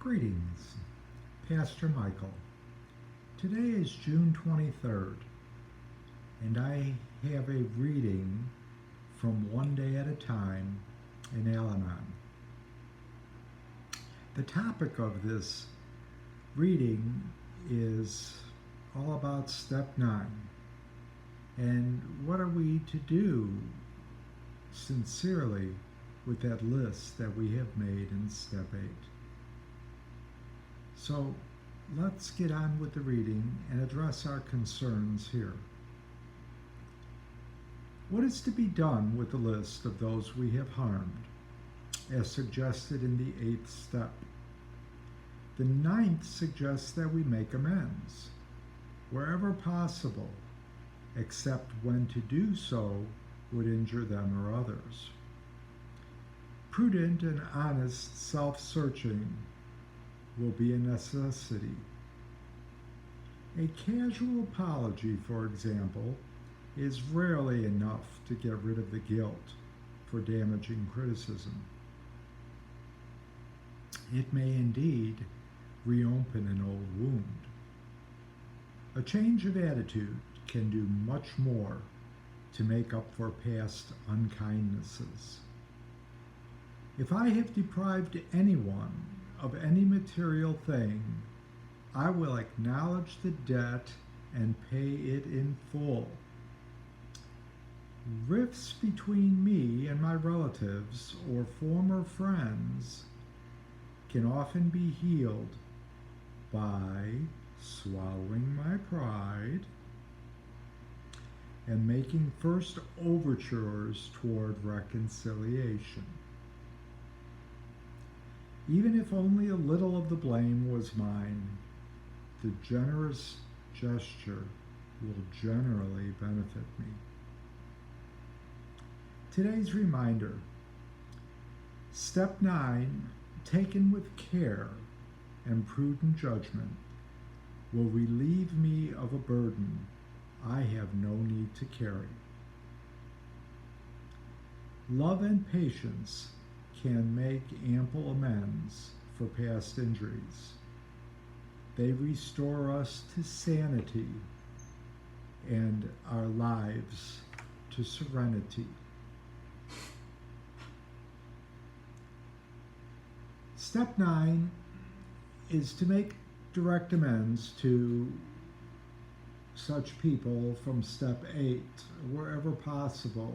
Greetings, Pastor Michael. Today is June 23rd, and I have a reading from One Day at a Time in Al-Anon. The topic of this reading is all about Step 9, and what are we to do sincerely with that list that we have made in Step 8. So let's get on with the reading and address our concerns here. What is to be done with the list of those we have harmed, as suggested in the 8th step? The 9th suggests that we make amends, wherever possible, except when to do so would injure them or others. Prudent and honest self-searching will be a necessity. A casual apology, for example, is rarely enough to get rid of the guilt for damaging criticism. It may indeed reopen an old wound. A change of attitude can do much more to make up for past unkindnesses. If I have deprived anyone of any material thing, I will acknowledge the debt and pay it in full. Rifts between me and my relatives or former friends can often be healed by swallowing my pride and making first overtures toward reconciliation. Even if only a little of the blame was mine, the generous gesture will generally benefit me. Today's reminder, Step 9, taken with care and prudent judgment, will relieve me of a burden I have no need to carry. Love and patience can make ample amends for past injuries. They restore us to sanity and our lives to serenity. Step 9 is to make direct amends to such people from Step 8, wherever possible,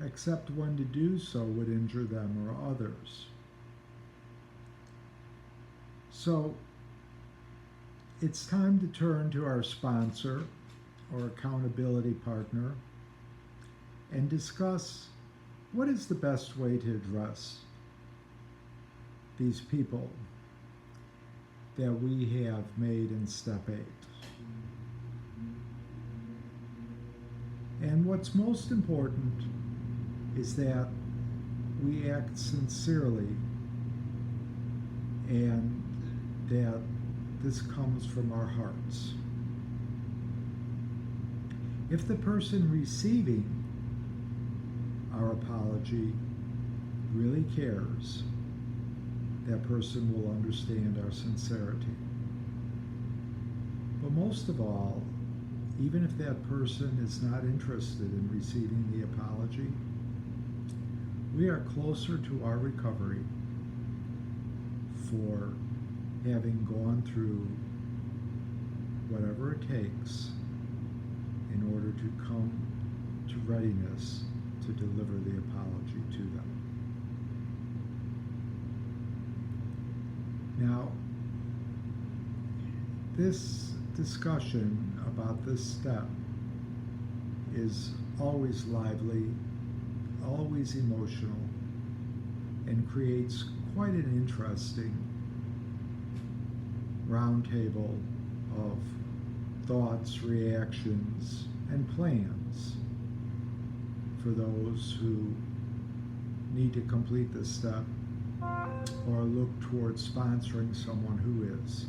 except when to do so would injure them or others. So it's time to turn to our sponsor or accountability partner and discuss what is the best way to address these people that we have made in Step 8. And what's most important is that we act sincerely and that this comes from our hearts. If the person receiving our apology really cares, that person will understand our sincerity. But most of all, even if that person is not interested in receiving the apology, we are closer to our recovery for having gone through whatever it takes in order to come to readiness to deliver the apology to them. Now, this discussion about this step is always lively, always emotional, and creates quite an interesting roundtable of thoughts, reactions, and plans for those who need to complete this step or look towards sponsoring someone who is.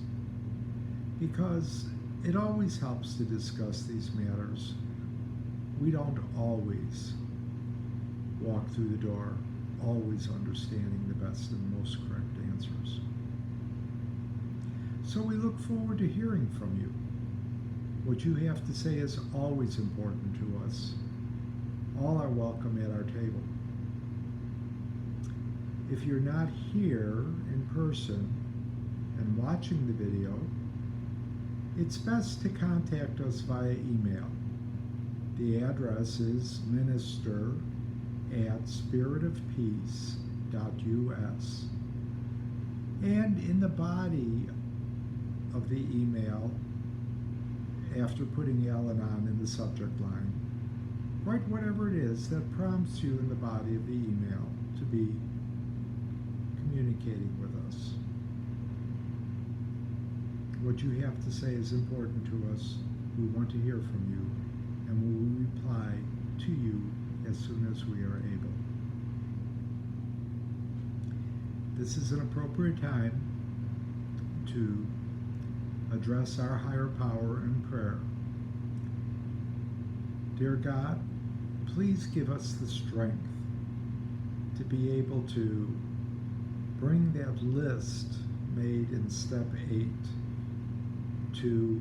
Because it always helps to discuss these matters. We don't always walk through the door always understanding the best and most correct answers. So we look forward to hearing from you. What you have to say is always important to us. All are welcome at our table. If you're not here in person and watching the video, it's best to contact us via email. The address is minister@spiritofpeace.us. And in the body of the email, after putting Al-Anon in the subject line, write whatever it is that prompts you in the body of the email to be communicating with us. What you have to say is important to us. We want to hear from you, and we will reply to you as soon as we are able. This is an appropriate time to address our higher power in prayer. Dear God, please give us the strength to be able to bring that list made in step 8 to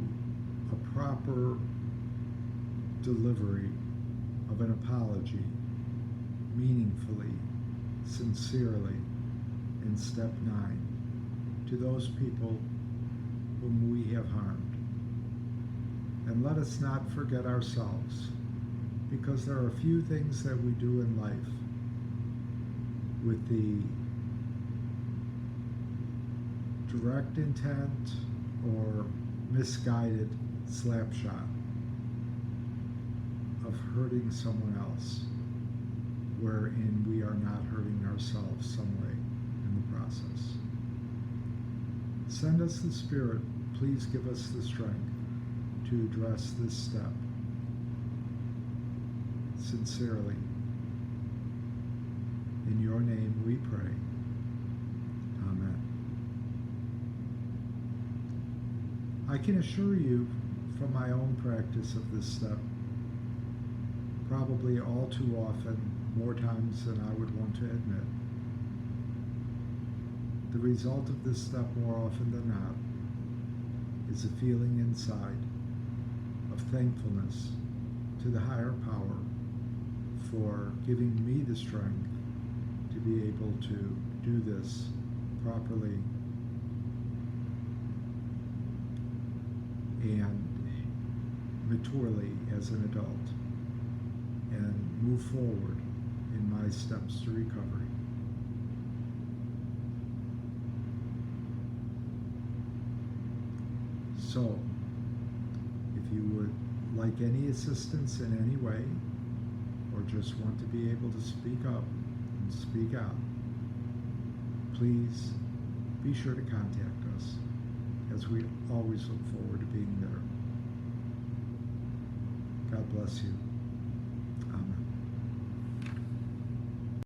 a proper delivery of an apology, meaningfully, sincerely, in step 9, to those people whom we have harmed. And let us not forget ourselves, because there are a few things that we do in life with the direct intent or misguided slapshot of hurting someone else, wherein we are not hurting ourselves some way in the process. Send us the Spirit. Please give us the strength to address this step sincerely. In your name we pray. Amen. I can assure you from my own practice of this step, probably all too often, more times than I would want to admit, the result of this step more often than not is a feeling inside of thankfulness to the higher power for giving me the strength to be able to do this properly and maturely as an adult and move forward in my steps to recovery. So, if you would like any assistance in any way, or just want to be able to speak up and speak out, please be sure to contact us, as we always look forward to being there. God bless you.